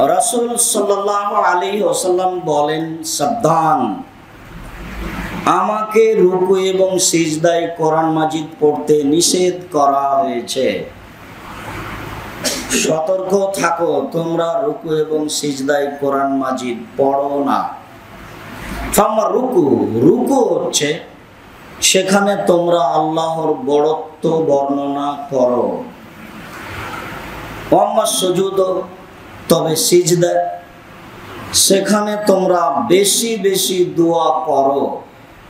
রাসূল সাল্লাল্লাহু আলাইহি ওয়াসাল্লাম বলেন, সাবধান, আমাকে রুকু এবং সিজদায় কোরআন মাজিদ পড়তে নিষেধ করা হয়েছে। সতর্ক থাকো, তোমরা রুকু এবং সিজদায় কোরআন মাজিদ পড়ো না। রুকু রুকু হচ্ছে সেখানে তোমরা আল্লাহর বড়ত্ব বর্ণনা করো। সুজুদ, তবে সিজদা সেখানে তোমরা বেশি বেশি দোয়া করো।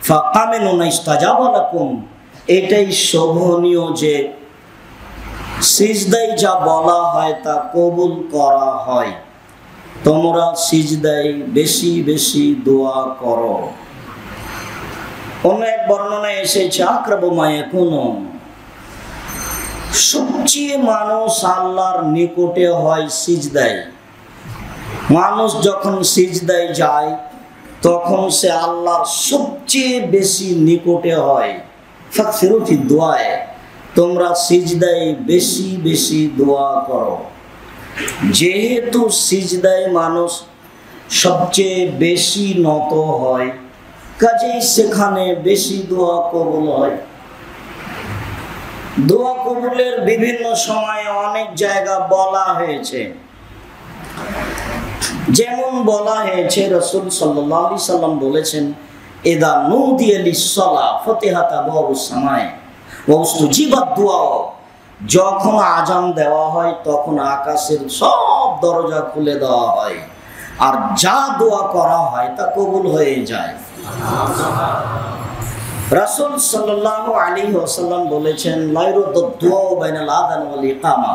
ফাকামিনুনা ইস্তাজাবা লাকুম, এটাই শোভনীয় যে সিজদায় যা বলা হয় তা কবুল করা হয়। তোমরা সিজদায় বেশি বেশি দোয়া করো। অন্য এক বর্ণনায় এসেছে আকরাবু মা ইয়াকুনু, সবচেয়ে মানুষ আল্লাহর নিকটে হয় সিজদায়। মানুষ যখন সিজদায় যায় তখন সে আল্লাহর সবচেয়ে বেশি নিকটে হয়। ফাকসিরু ফি দুআয়ে, তোমরা সিজদায় বেশি বেশি দোয়া করো। যেহেতু সিজদায় মানুষ সবচেয়ে বেশি নত হয়, কাজেই সেখানে বেশি দোয়া কবুল হয়। দোয়া কবুলের বিভিন্ন সময়ে অনেক জায়গা বলা হয়েছে। যেমন বলা হয়েছে, রাসূল সাল্লাল্লাহু আলাইহি সাল্লাম বলেছেন, ইদা নুদিয়া লিস-সালাহ ফাতিহাত আবওয়াবুস সামায়ে ওয়া উস্তুজিবাত দুআ, যখন আজান দেওয়া হয় তখন আকাশের সব দরজা খুলে দেওয়া হয়, আর যা দোয়া করা হয় তা কবুল হয়ে যায়। রাসূল সাল্লাল্লাহু আলাইহি ওয়াসাল্লাম বলেছেন, লা ইউরাদ্দু দুআ বাইনাল আযান ওয়াল ইকামা,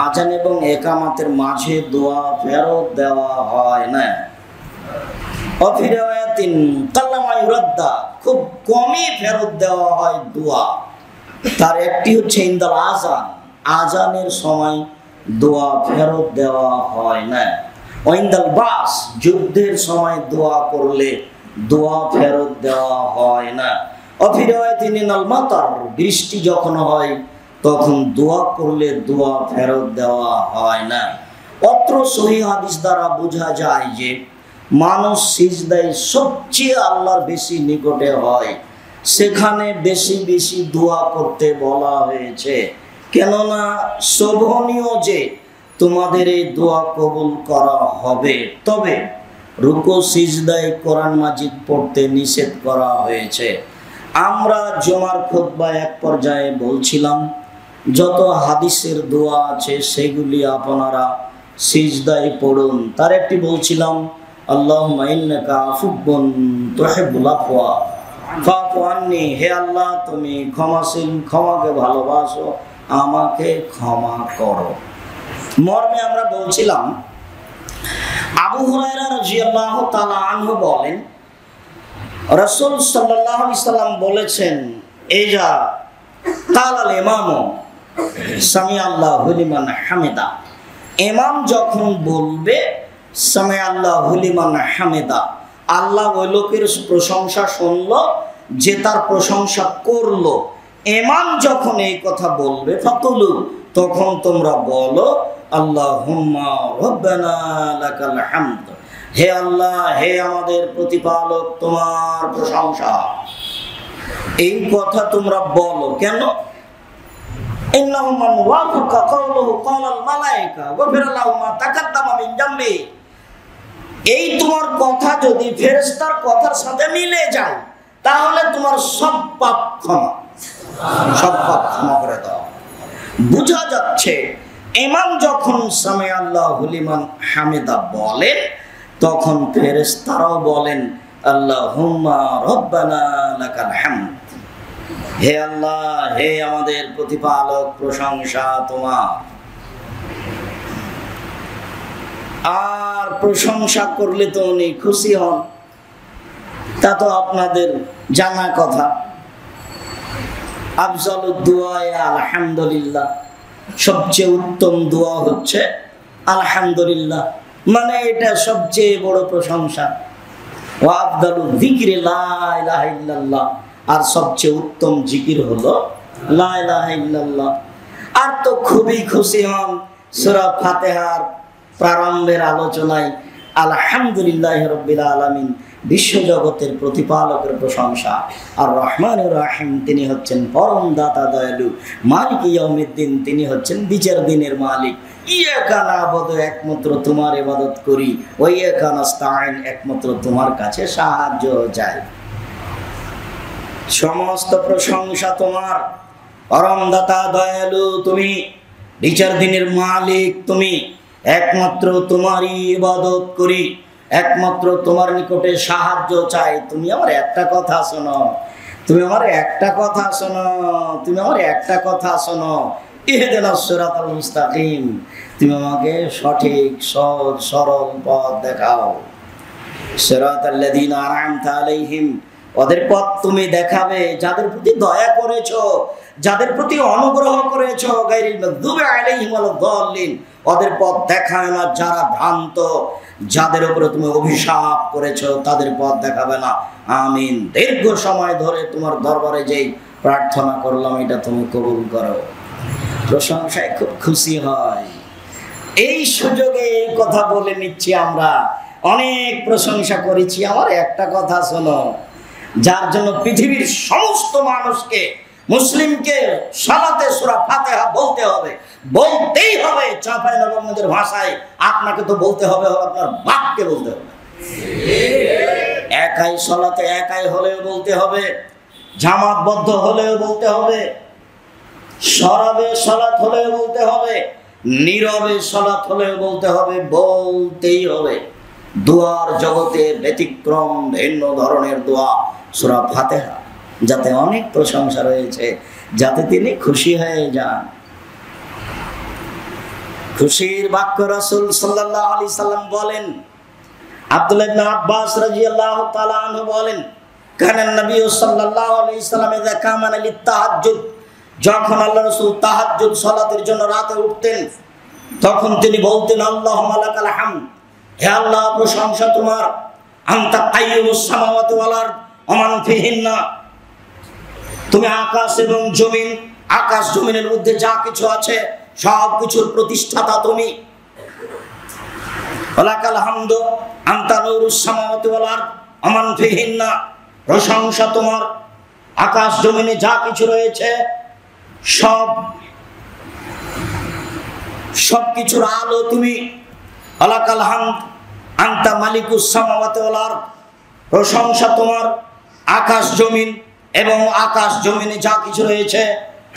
আজান এবং ইকামতের মাঝে দোয়া ফেরত দেওয়া হয় না। অফি রিওয়ায়াতিন কাল্লামা ইউরাদ্দা, খুব কমই ফেরত দেওয়া হয় দোয়া। তার একটি হচ্ছে ইনদাল আজান, আজানের সময় দোয়া ফেরত দেওয়া হয় না। ওয়াইন্দাল বাস, যুদ্ধের সময় দোয়া করলে দোয়া ফেরত দেওয়া হয় না। অফি রিওয়ায়াতিন ইনাল মাতার, বৃষ্টি যখন হয় তখন দোয়া করলে দোয়া ফেরত দেওয়া হয় না। অত্র সহিহ হাদিস দ্বারা বোঝা যায় যে মানুষ সিজদায় সবচেয়ে আল্লাহর বেশি নিকটে হয়, সেখানে বেশি বেশি দোয়া করতে বলা হয়েছে। কেননা শোভনীয় যে তোমাদের এই দোয়া কবুল করা হবে। তবে রুকু সিজদায় কোরআন মাজিদ পড়তে নিষেধ করা হয়েছে। আমরা জুমার খুতবায় এক পর্যায়ে বলছিলাম, যত হাদিসের দোয়া আছে সেগুলি আপনারা সিজদায় পড়ুন। তার একটি বলছিলাম, আল্লাহুম্মা ইন্নাকা আফুবুন তুহিব্বুল আফওয়া ফাফু আন্নি, হে আল্লাহ তুমি ক্ষমাশীল, ক্ষমাকে ভালোবাসো, আমাকে ক্ষমা করো। মর্মে আমরা বলছিলাম, আবু হুরায়রা রাদিয়াল্লাহু তাআলা আনহু বলেন, রাসূল সাল্লাল্লাহু আলাইহি সাল্লাম বলেছেন, ইজা কালাল ইমামু সামিআল্লাহু লিমান হামিদা, ইমাম যখন বলবে সামিআল্লাহু লিমান হামিদা, আল্লাহ ওই লোকের প্রশংসা শুনলো যে তার প্রশংসা করলো। ইমাম যখন এই কথা বলবে, ফাকুলু, তখন তোমরা বলো, আল্লাহুম্মা রাব্বানা লাকাল হামদ, হে আল্লাহ, হে আমাদের প্রতিপালক, তোমার প্রশংসা। এই কথা তোমরা বলো কেন? ইন্নাহু মান ওয়াফাকা কাওলুহু কাওলাল মালায়েকা গফিরা লাহু মা তাকাদ্দামা মিন জামবি, এই তোমার কথা যদি ফেরেশতার কথার সাথে মিলে যায় তাহলে তোমার সব পাপ ক্ষমা, সব পাপ ক্ষমা করে দাও। বোঝা যাচ্ছে ইমাম যখন সামিআল্লাহু লিমান হামিদা বলেন তখন ফেরেশতারাও বলেন, আল্লাহুম্মা রাব্বানা লাকাল হামদ, হে আল্লাহ, হে আমাদের প্রতিপালক, প্রশংসা তোমার। আর প্রশংসা করলে তো উনি খুশি হন, তা তো আপনাদের জানা কথা। আফজালুদ দুআ আলহামদুলিল্লাহ, সবচেয়ে উত্তম দোয়া হচ্ছে আলহামদুলিল্লাহ, মানে এটা সবচেয়ে বড় প্রশংসা। ওয়া আফদালুয যিকরি লা ইলাহা ইল্লাল্লাহ, আর সবচেয়ে উত্তম জিকির হলো লা ইলাহা ইল্লাল্লাহ। আর তো খুবই খুশি হন সূরা ফাতিহার প্রারম্ভের আলোচনায় আলহামদুলিল্লাহ রাব্বিল আলামিন, বিশ্বজগতের প্রতিপালকের প্রশংসা। আর রহমানুর রহিম, তিনি হচ্ছেন পরম দাতা দয়ালু। মালিক ইয়াউমিদ্দিন, তিনি হচ্ছেন বিচার দিনের মালিক। ইয়াকা না'বুদু, একমাত্র তোমার ইবাদত করি। ওয়া ইয়াকা নাস্তাঈন, একমাত্র তোমার কাছে সাহায্য চাই। সমস্ত প্রশংসা তোমার, পরম দাতা দয়ালু তুমি, বিচার দিনের মালিক তুমি। একমাত্র তোমারই ইবাদত করি, একমাত্র তোমার নিকটে সাহায্য চাই। তুমি আমার একটা কথা শোনো, তুমি আমার একটা কথা শোনো, তুমি আমার একটা কথা শোনো। ইহদিনাস সিরাতাল মুস্তাকিম, তুমি আমাকে সঠিক সহজ সরল পথ দেখাও। সিরাতাল্লাযীনা আন'আমতা আলাইহিম, ওদের পথ তুমি দেখাবে যাদের প্রতি দয়া করেছো, যাদের প্রতি অনুগ্রহ করেছো। গায়রিল মাগদুবি আলাইহিম ওয়ালাদ-দাল্লিন, ওদের পথ দেখায় না যারা ভ্রান্ত, যাদের উপরে তুমি অভিশাপ করেছো তাদের পথ দেখাবে না। আমিন। দীর্ঘ সময় ধরে তোমার দরবারে যেই প্রার্থনা করলাম, এটা তুমি কবুল করো। প্রশংসায় খুব খুশি হয়। এই সুযোগে এই কথা বলে নিচ্ছি, আমরা অনেক প্রশংসা করেছি। আমার একটা কথা শোনো, যার জন্য পৃথিবীর সমস্ত মানুষকে, মুসলিমকে সালাতে সূরা ফাতিহা বলতে হবে, বলতেই হবে। চাঁপাইনবাবগঞ্জের ভাষায় আপনাকে তো বলতে হবে, আপনার বাপকে বলতে হবে। একাই সালাতে একাই হলেও বলতে হবে, জামাতবদ্ধ হলেও বলতে হবে, সরবে সালাত হলেও বলতে হবে, নীরবে সালাত হলেও বলতে হবে, বলতেই হবে। দোয়ার জগতে ব্যতিক্রম, ভিন্ন ধরনের দোয়া সূরা ফাতিহা, যাতে অনেক প্রশংসা রয়েছে, যাতে তিনি খুশি হয়ে যান। খুশির বাক্য রাসূল সাল্লাল্লাহু আলাইহি সাল্লাম বলেন, আব্দুল্লাহ ইবনে আব্বাস রাদিয়াল্লাহু তাআলা আনহু বলেন, কানান নবী সাল্লাল্লাহু আলাইহি সাল্লাম ইযা কামা লিত-তাহাজ্জুদ, যখন আল্লাহ রাসূল তাহাজ্জুদ সালাতের জন্য রাতে উঠতেন, তখন তিনি বলতেন, আল্লাহুম্মা লাকাল হামদ, হে আল্লাহ প্রশংসা তোমার, আনতা কাইয়ুমুস সামাওয়াতি ওয়াল আরদ ওয়া মান ফিহিন্না, তুমি আকাশ এবং জমিন, আকাশ জমিনের মধ্যে যা কিছু আছে সব কিছুর প্রতিষ্ঠাতা তুমি। ওয়ালাকাল হামদু আনতা নূরুস সামাওয়াতি ওয়াল আরদ ওয়া মান ফিহিন্না, প্রশংসা তোমার, আকাশ জমিনে যা কিছু রয়েছে সব কিছুর আলো তুমি। ওয়ালাকাল হামদ আনতা মালিকুস সামাওয়াতি ওয়াল আরদ, প্রশংসা তোমার, আকাশ জমিন এবং আকাশ জমিনে যা কিছু রয়েছে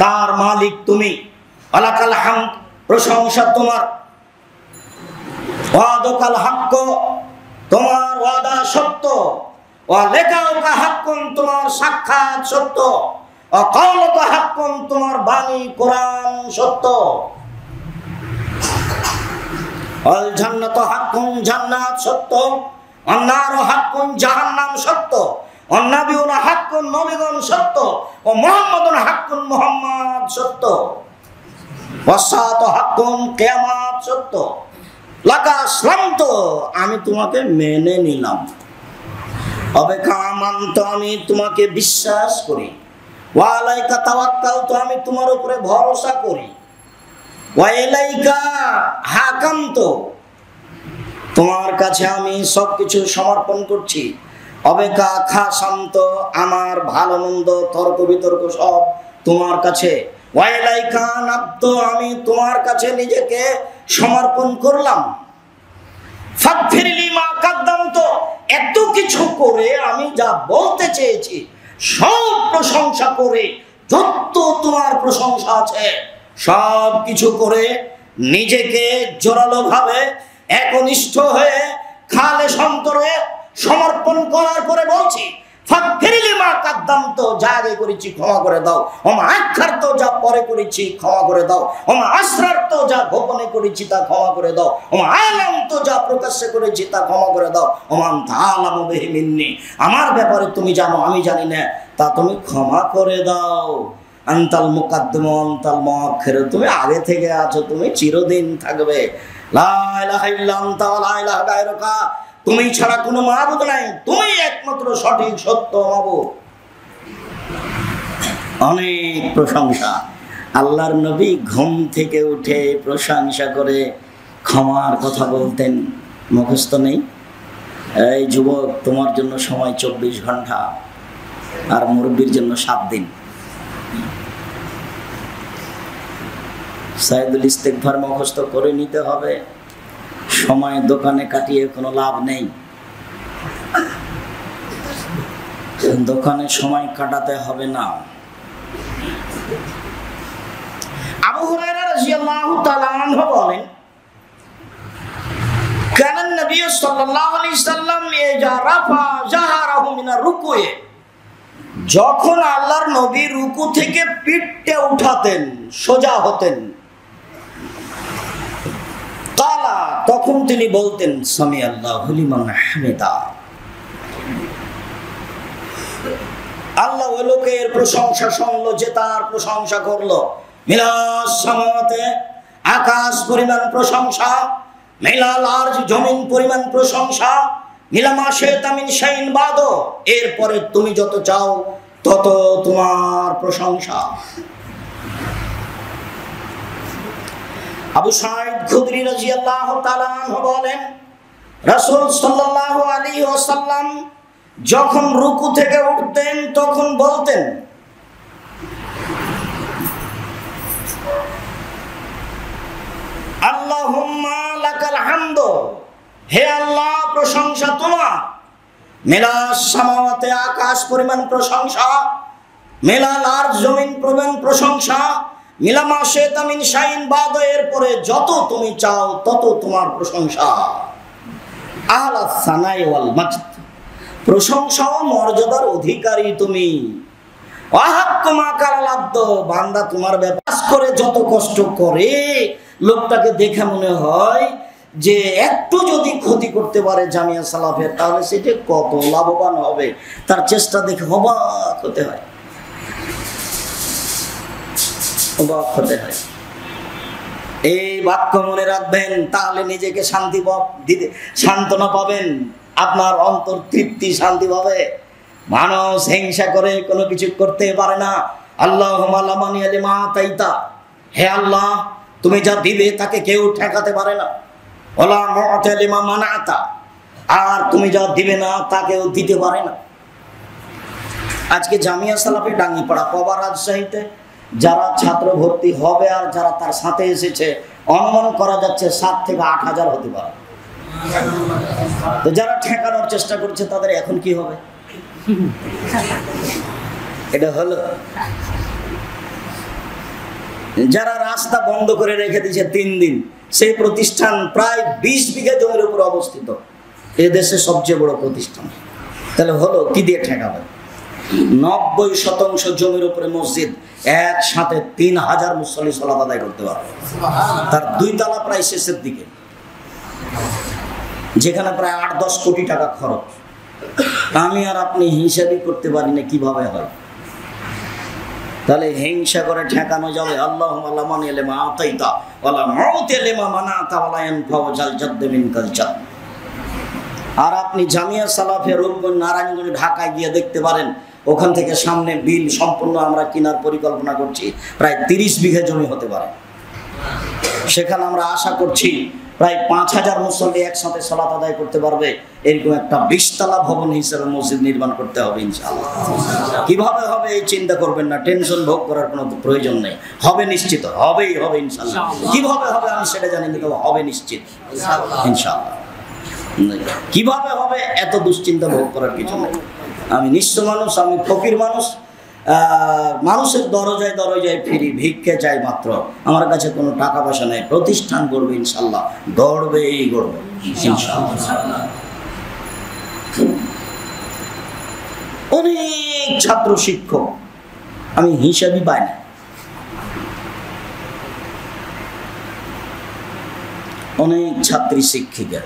তার মালিক তুমি। ওয়ালাকাল হামদ, প্রশংসা তোমার, ওয়াদাকাল হক, তোমার ওয়াদা সত্য, ওয়া লিকাউকা হাক্কুন, তোমার সাক্ষাৎ সত্য, ওয়া কাওলুকা হাক্কুন, তোমার বাণী কোরআন সত্য। আল জান্নাতু হাক্কুন, জান্নাত সত্য, ওয়ান নারু হাক্কুন, জাহান্নাম সত্য, ওয়ান নাবিয়ুনা হাক্কুন, নবীগণ সত্য, ওয়া মুহাম্মাদুন হাক্কুন, মুহাম্মদ সত্য, ওয়াসাতু হাক্কুন, কিয়ামত সত্য। লাকা আসলামতু, আমি তোমাকে মেনে নিলাম। অবেকা আমান্ত, আমি তোমাকে বিশ্বাস করি। ওয়া আলাইকা তাওয়াক্কালতু, আমি তোমার উপরে ভরসা করি। ওয়া ইলাইকা হাকামতু, তোমার কাছে আমি সবকিছু সমর্পণ করছি। অবেকা খাসান্ত, আমার ভালো মন্দ তর্ক বিতর্ক সব তোমার কাছে। ওয়া ইলাইকা নাবতু, আমি তোমার কাছে নিজেকে সমর্পণ করলাম। ফাগফিরলি মা কাদ্দামতু, এত কিছু করে আমি যা বলতে চেয়েছি সব প্রশংসা করে, যত তোমার প্রশংসা আছে সব কিছু করে নিজেকে জোরালো ভাবে একনিষ্ঠ হয়ে খালেস অন্তরে সমর্পণ করার পরে বলছি, ফাগফিরলি মা কাদ্দামতু, যা আগে করেছি ক্ষমা করে দাও। ওমা আখারতু, যা পরে করেছি ক্ষমা করে দাও। ওমা আসরারতু, যা গোপনে করেছি তা ক্ষমা করে দাও। ওমা আলামতু, যা প্রকাশ্যে করেছি তা ক্ষমা করে দাও। ওমা আনতা আ'লামু বিহি মিন্নি, আমার ব্যাপারে তুমি জানো আমি জানি না, তা তুমি ক্ষমা করে দাও। আনতাল মুকাদ্দিমু আনতাল মুআখির, তুমি আগে থেকে আছো, তুমি চিরদিন থাকবে। লা ইলাহা ইল্লা আনতা ওয়া লা ইলাহা গায়রুকা, তুমি ছাড়া কোনো মাবুদ নাই, তুমি একমাত্র সঠিক সত্য মাবুদ। অনেক প্রশংসা। আল্লাহর নবী ঘুম থেকে উঠে প্রশংসা করে ক্ষমার কথা বলতেন, মুখস্থ নেই। এই যুবক, তোমার জন্য সময় 24 ঘন্টা, আর মুরব্বীর জন্য 7 দিন। সাইদুল ইস্তেগফার মুখস্থ করে নিতে হবে। সময় দোকানে কাটিয়ে কোনো লাভ নেই। দোকানে সময় কাটাতে হবে না। আবু হুরায়রা রাদিয়াল্লাহু তাআলা আনহু বলেন, কানা নবী সাল্লাল্লাহু আলাইহি সাল্লাম ইজা রাফা জাহরাহু মিনার রুকুয়ে, যখন আল্লাহর নবী রুকু থেকে পিঠটা উঠাতেন, সোজা হতেন, তালা, তখন তিনি বলতেন সামি আল্লাহু লিমান হামিদা। আল্লাহ ওই লোকের প্রশংসা শুনলো যে তার প্রশংসা করলো। মিলাস সামাওয়াতে, আকাশ পরিমাণ প্রশংসা, মিলাল আরজ, জমিন পরিমাণ প্রশংসা, মিলামা শাইতা মিন শাইইন বাদো, এরপরে তুমি যত চাও তত তোমার প্রশংসা। আবু সাঈদ খুদরি রাদিয়াল্লাহু তাআলা আনহু বলেন, রাসূল সাল্লাল্লাহু আলাইহি ওয়াসাল্লাম যখন রুকু থেকে উঠতেন তখন বলতেন, আল্লাহুম্মা লাকাল হামদু, হে আল্লাহ প্রশংসা তোমার। মিলাস সামাওয়াতে, আকাশ পরিমাণ প্রশংসা, মিলাল আরজ, জমিন পরিমাণ প্রশংসা, মিলামা শাইতা মিন শাইইন বাদ, এরপরে যত তুমি চাও তত তোমার প্রশংসা। আহলাস সানাই ওয়াল মাজদ, প্রশংসা ও মর্যাদার অধিকারী তুমি। ওয়াহাক্কু মা কালাল আব্দ, বান্দা তোমার ব্যাপার করে যত কষ্ট করে, লোকটাকে দেখে মনে হয় যে একটু যদি ক্ষতি করতে পারে জামিয়া সালাফের, তাহলে সেটা কত লাভবান হবে, তার চেষ্টা দেখে অবাক হতে হয়, অবাক হতে হয়। এই বাক্য মনে রাখবেন, তাহলে নিজেকে শান্তি দিতে, সান্ত্বনা পাবেন, আপনার অন্তর তৃপ্তি, শান্তি পাবে। মানুষ হিংসা করে কোনো কিছু করতে পারে না। আল্লাহুম্মা লা মানিয়া লিমা আতাইতা, হে আল্লাহ তুমি যা দিবে তাকে কেউ ঠেকাতে পারে না। ওয়ালা মু'তি লিমা মানাতা, আর তুমি যা দিবে না তাকেও দিতে পারে না। আজকে জামিয়া সালাফে ডাঙ্গিপাড়া, কবা, রাজশাহীতে যারা ছাত্র ভর্তি হবে আর যারা তার সাথে এসেছে, অনুমান করা যাচ্ছে 7 থেকে 8 হাজার হতে পারে। তো যারা ঠেকানোর চেষ্টা করছে তাদের এখন কি হবে? এটা হলো, যারা রাস্তা বন্ধ করে রেখে দিয়েছে 3 দিন, সেই প্রতিষ্ঠান প্রায় 20 বিঘা জমির উপর অবস্থিত, এ দেশে সবচেয়ে বড় প্রতিষ্ঠান। তাহলে হলো কি দিয়ে ঠেকাবে? 90% জমির উপরে মসজিদ, একসাথে 3000 মুসল্লি সালাত আদায় করতে পারবে। তার 2 তলা প্রায় শেষের দিকে, যেখানে প্রায় 8-10 কোটি টাকা খরচ। আমি আর আপনি হিসাবই করতে পারি না কিভাবে হয়। তাহলে হিংসা করে ঠেকানো যাবে? আল্লাহুম্মা লা মানিয়া লিমা আতাইতা ওয়ালা মু'তি লিমা মানাতা ওয়ালা ইয়ানফাউ যাল জাদ্দ মিনকাল জাদ। আর আপনি জামিয়া সালাফে রূপগঞ্জ, নারায়ণগঞ্জ, ঢাকায় গিয়ে দেখতে পারেন, ওখান থেকে সামনে বিল সম্পূর্ণ আমরা কেনার পরিকল্পনা করছি, প্রায় 30 বিঘা জমি হতে পারে। সেখানে আমরা আশা করছি প্রায় 5000 মুসল্লি একসাথে সালাত আদায় করতে পারবে। এরকম একটা 20 তলা ভবন হিসেবে মসজিদ নির্মাণ করতে হবে ইনশাআল্লাহ। কিভাবে হবে এই চিন্তা করবেন না, টেনশন ভোগ করার কোনো প্রয়োজন নেই। হবে নিশ্চিত, হবেই হবে ইনশাআল্লাহ। কিভাবে হবে আমি সেটা জানি না, তবে হবে নিশ্চিত ইনশাআল্লাহ। কিভাবে হবে এত দুশ্চিন্তা ভোগ করার কিছু নেই। আমি নিঃস্ব মানুষ, আমি ফকির মানুষ, মানুষের দরজায় দরজায় ফিরি, ভিক্ষে চাই মাত্র। আমার কাছে কোনো টাকা পয়সা নেই। প্রতিষ্ঠান গড়বে ইনশাল্লাহ, গড়বেই গড়বে ইনশাল্লাহ। অনেক ছাত্র শিক্ষক, আমি হিসাবই পাই না, অনেক ছাত্রী শিক্ষিকা,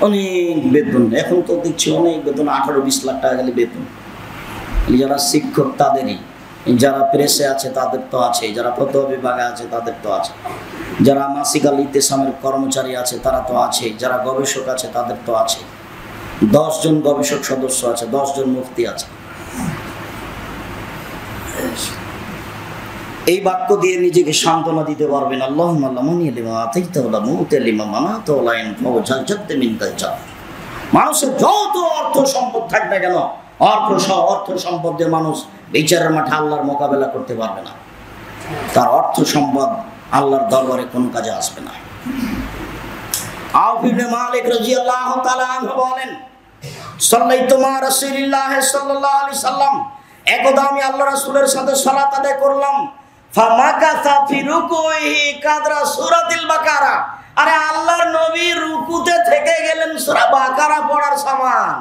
অনেক বেতন। এখন তো দেখছি অনেক বেতন, 18-20 লাখ টাকা গেলে বেতন। যারা শিক্ষক তাদেরই, যারা প্রেসে আছে তাদের তো আছে, যারা ফতোয়া বিভাগে আছে তাদের তো আছে, যারা মাসিক আল ইতিসামের কর্মচারী আছে তারা তো আছে, যারা গবেষক আছে তাদের তো আছে। 10 জন গবেষক সদস্য আছে, 10 জন মুফতি আছে। এই বাক্য দিয়ে নিজেকে সান্ত্বনা দিতে পারবেন। আল্লাহুম্মা লা মুনিয়া লিমা আতাইতা ওয়া লা মুতিয়া লিমা মানাতা ওয়া লা ইয়ানফা'ু যাল জাদ্দি মিনকাল জাদ। মানুষের যত অর্থ সম্পদ থাকবে কেন, অর্থ সম্পদ দিয়ে মানুষ বিচারের মাঠে আল্লাহর মোকাবেলা করতে পারবে না। তার অর্থ সম্পদ আল্লাহর দরবারে কোনো কাজে আসবে না। আউফ ইবনে মালিক রাদিয়াল্লাহু তাআলা আনহু বলেন, সাল্লাইতু মা রাসূলিল্লাহ সাল্লাল্লাহু আলাইহি সাল্লাম, একদা আমি আল্লাহ রাসূলের সাথে সালাত আদায় করলাম। ফামাকাসা ফি রুকুহি কাদরা সূরাতিল বাকারা। আরে আল্লাহর নবী রুকুতে থেকে গেলেন সূরা বাকারা পড়ার সমান।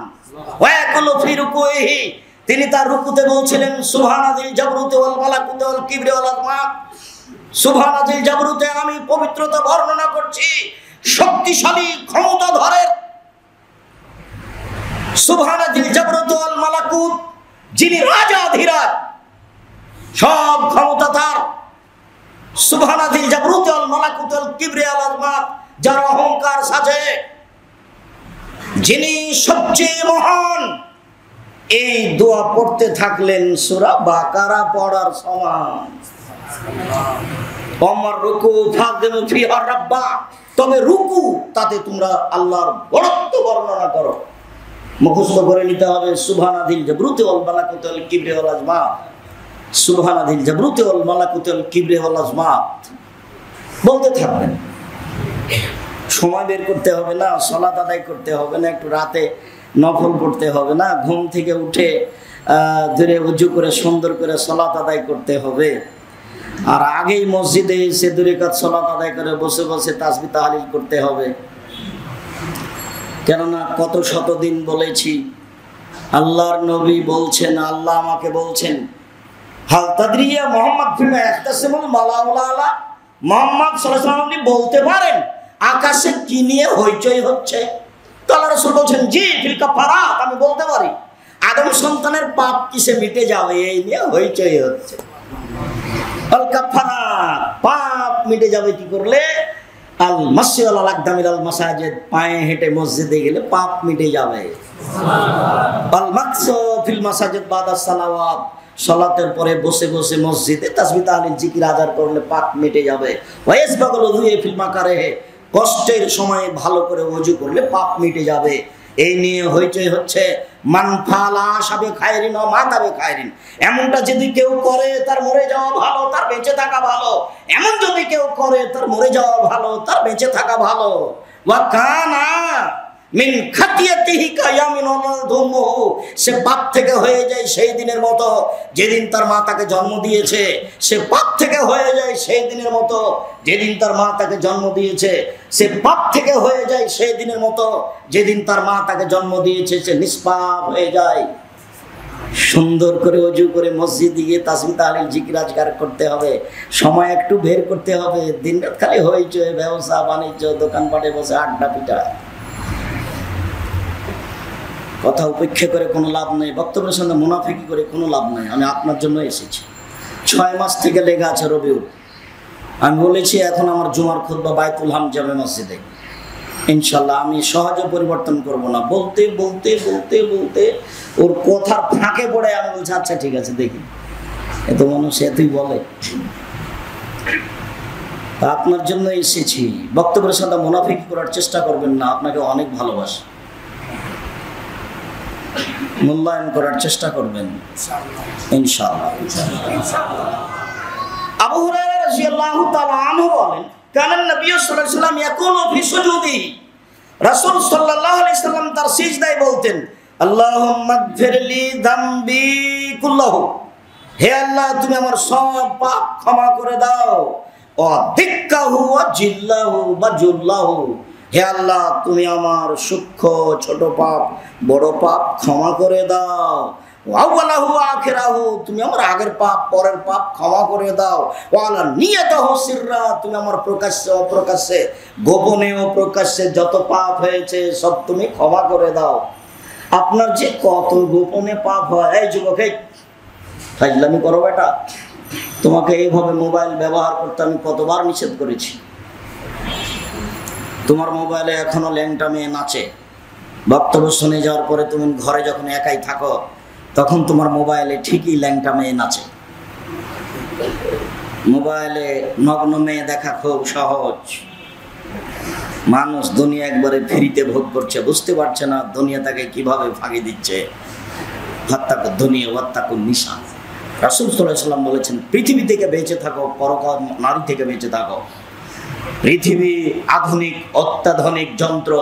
ওয়া ইয়াকুলু ফি রুকুহি, তিনি তার রুকুতে বলছিলেন সুবহানাল্লাহিল জাবরুতি ওয়াল মালাকুতি ওয়াল কিবরি ওয়াল আযমাত। সুবহানাল্লাহিল জাবরুতে আমি পবিত্রতা বর্ণনা করছি শক্তিশালী ক্ষমতাধরের। সুবহানাল্লাহিল জাবরুতি ওয়াল মালাকুত, যিনি রাজাধিরাজ, সব ক্ষমতা তার। সুবহানাল্লাহিল জাবরুতি ওয়াল মালাকুতি ওয়াল কিবরি ওয়াল আযমাত, যার অহংকার সাজে, যিনি সবচেয়ে মহান। এই দোয়া পড়তে থাকলেন সূরা বাকারা পড়ার সমান। ওমর রুকু ফাযিমু ফিহা রাব্বা, তবে রুকু তাতে তোমরা আল্লাহর বড়ত্ব বর্ণনা করো। মুখস্থ করে নিতে হবে সুবহানাল্লাহিল জাবরুতি ওয়াল মালাকুতি ওয়াল কিবরি ওয়াল আযমাত। সুবহানাল্লাহিল জাবরুতি ওয়াল মালাকুতি ওয়াল কিবরি ওয়াল আযমাত বলতে থাকবেন। সময় বের করতে হবে না, সালাত আদায় করতে হবে না, একটু রাতে নফল পড়তে হবে না, ঘুম থেকে উঠে ধরে উজু করে সুন্দর করে সালাত আদায় করতে হবে। আর আগেই মসজিদে এসে 2 রাকাত সালাত আদায় করে বসে বসে তাসবিহ তাহলিল করতে হবে। কেননা কত শতদিন বলেছি, আল্লাহর নবী বলছেন, আল্লাহ আমাকে বলছেন, হাল তাদরিয়া মুহাম্মদ ফিমা ইখতাসিমুল মালাউল আলা, মুহাম্মদ সাল্লাল্লাহু আলাইহি ওয়াসাল্লাম বলতে পারেন আকাশে কি নিয়ে হইচই হচ্ছে? তো আল্লাহ রাসূল বলছেন, জি ফিল কাফারাত, আমি বলতে পারি আদম সন্তানের পাপ কিসে মিটে যাবে এই নিয়ে হইচই হচ্ছে। আল কাফারাত, পাপ মিটে যাবে কি করলে? আল মাসি ওয়াল আকদামিল আল মাসাজিদ, পায়ে হেঁটে মসজিদে গেলে পাপ মিটে যাবে। আল মাকসু ফিল মাসাজিদ বাদা সালাওয়াত, সালাতের পরে বসে বসে মসজিদে তাসবিহ তাহলিল জিকির আযার করলে পাপ মিটে যাবে। ওয়াইসবাগুল উযু ফিল মাকারিহি, কষ্টের সময়ে ভালো করে ওযু করলে পাপ মিটে যাবে। এই নিয়ে হইচই হচ্ছে। মান ফালা সাবে খায়রিন ও মাতাবে খায়রিন, এমনটা যদি কেউ করে তার মরে যাওয়া ভালো, তার বেঁচে থাকা ভালো। এমন যদি কেউ করে তার মরে যাওয়া ভালো, তার বেঁচে থাকা ভালো। ওয়া কানা মিন খাতিয়াতিহি কায়ামিন ওয়ালাদুমহু, সে পাপ থেকে হয়ে যায় সেই দিনের মতো যেদিন তার মা তাকে জন্ম দিয়েছে। সে পাপ থেকে হয়ে যায় সেই দিনের মতো যেদিন তার মা তাকে জন্ম দিয়েছে। সে পাপ থেকে হয়ে যায় সেই দিনের মতো যেদিন তার মা তাকে জন্ম দিয়েছে। সে নিষ্পাপ হয়ে যায়। সুন্দর করে ওযু করে মসজিদে গিয়ে তাসবিহ তাহলিল জিকির আজকার করতে হবে, সময় একটু বের করতে হবে। দিনরাত খালি হইচই, ব্যবসা বাণিজ্য, দোকানপাটে বসে আড্ডা পিটা, কথা উপেক্ষা করে কোনো লাভ নেই, বক্তব্যের সঙ্গে মুনাফিকি করে কোনো লাভ নেই। আমি আপনার জন্য এসেছি। 6 মাস থেকে লেগে আছে রবিউল। আমি বলেছি এখন আমার জুমার খুতবা বাইতুল হাম জামে মসজিদে, ইনশাল্লাহ আমি সহজে পরিবর্তন করব না। বলতে বলতে বলতে বলতে ওর কথার ফাঁকে পড়ে আমি বলছি আচ্ছা ঠিক আছে দেখি, এত মানুষ এতই বলে। আপনার জন্য এসেছি। বক্তব্যের সাথে মুনাফিকি করার চেষ্টা করবেন না, আপনাকে অনেক ভালোবাসি, মূল্যায়ন করার চেষ্টা করবেন ইনশাআল্লাহ। আবু হুরায়রা রাদিয়াল্লাহু তাআলা আনহু বলেন, কানা নবী সাল্লাল্লাহু আলাইহি ওয়াসাল্লাম ইয়াকুলু ফি সুজুদিহি, রাসূল সাল্লাল্লাহু আলাইহি ওয়াসাল্লাম তার সিজদায় বলতেন, আল্লাহুম্মা গফিরলি যামবি কুল্লাহু, হে আল্লাহ তুমি আমার সব পাপ ক্ষমা করে দাও। ওয়া দিক্কাহু ওয়া জিল্লাহু বা জুল্লাহু, হে আল্লাহ তুমি আমার সূক্ষ্ম ছোট পাপ বড় পাপ ক্ষমা করে দাও। আউয়ালাহু আখিরাহু, তুমি আমার আগের পাপ পরের পাপ ক্ষমা করে দাও। ওয়ালা নিয়াতাহু সিররা, তুমি আমার প্রকাশ্যে অপ্রকাশ্যে গোপনে ও প্রকাশ্যে যত পাপ হয়েছে সব তুমি ক্ষমা করে দাও। আপনার যে কত গোপনে পাপ হয়। এই যুবক, এই ফাজলামি করো বেটা, তোমাকে এইভাবে মোবাইল ব্যবহার করতে আমি কতবার নিষেধ করেছি। তোমার মোবাইলে এখনো ল্যাংটা মেয়ে নাচে। বক্তব্য শুনে যাওয়ার পরে তুমি ঘরে যখন একাই থাকো তখন তোমার মোবাইলে ঠিকই ল্যাংটা মেয়ে নাচে। মোবাইলে নগ্ন মেয়ে দেখা খুব সহজ। মানুষ দুনিয়া একবারে ফ্রিতে ভোগ করছে, বুঝতে পারছে না দুনিয়া তাকে কিভাবে ফাঁকি দিচ্ছে। ফাত্তাকুদ দুনিয়া ওয়াত্তাকুন নিসা। রাসূল সাল্লাল্লাহু আলাইহি ওয়াসাল্লাম বলেছেন, পৃথিবী থেকে বেঁচে থাকো, পরকাল নারী থেকে বেঁচে থাকো। পৃথিবী আধুনিক অত্যাধুনিক যন্ত্র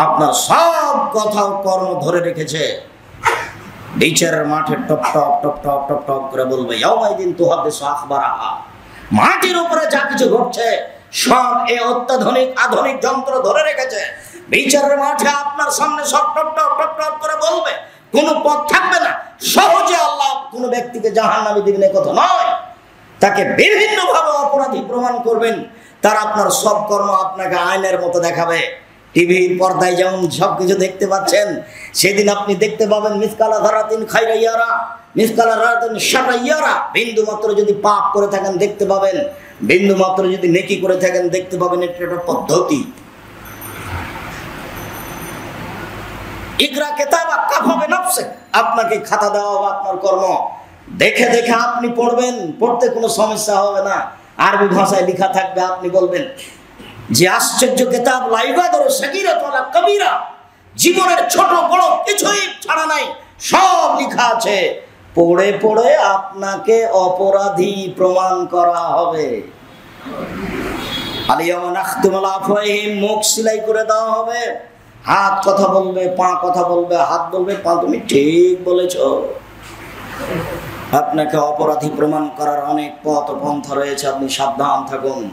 আপনার সব কথা কর্ম ধরে রেখেছে। বিচারের মাঠে top top top top top top করে বলবে, ইয়াউমাইদিন তুহাদ্দিসু আখবারাহা। মাটির উপরে যা কিছু ঘটছে সব এই অত্যাধুনিক আধুনিক যন্ত্র ধরে রেখেছে। বিচারের মাঠে আপনার সামনে সব টপ টপ টপ টপ করে বলবে, কোনো পথ থাকবে না। সহজে আল্লাহ কোনো ব্যক্তিকে জাহান্নামে দিবেন এ কথা নয়, তাকে বিভিন্নভাবে অপরাধী প্রমাণ করবেন। তার আপনার সব কর্ম আপনাকে আয়নার মতো দেখাবে। টিভির পর্দায় যেমন সবকিছু দেখতে পাচ্ছেন, সেদিন আপনি দেখতে পাবেন মিসকালা যারাতিন খায়রা ইয়ারা, মিসকালা যারাতিন শাররা ইয়ারা। বিন্দু মাত্র যদি পাপ করে থাকেন দেখতে পাবেন, বিন্দু মাত্র যদি নেকি করে থাকেন দেখতে পাবেন। এটা একটা পদ্ধতি। ইকরা কিতাবা কাফা বিনাফসিক, আপনাকে খাতা দেওয়া হবে আপনার কর্ম, দেখে দেখে আপনি পড়বেন, পড়তে কোনো সমস্যা হবে না। আরবি ভাষায় লেখা থাকবে, আপনি বলবেন যে আশ্চর্য কিতাব, লা ইবাদারু সাগীরাতু ওয়ালা কাবীরা, জীবনের ছোট বড় কিছুই ছাড়া নাই, সব লেখা আছে। পড়ে পড়ে আপনাকে অপরাধী প্রমাণ করা হবে। আলিয়ামা নাখতুমু আলা আফওয়াহিহিম, মুখ সিলাই করে দেওয়া হবে। হাত কথা বলবে, পা কথা বলবে, হাত বলবে পা তুমি ঠিক বলেছ। আপনাকে অপরাধী প্রমাণ করার অনেক পথ পন্থা রয়েছে, আপনি সাবধান থাকুন।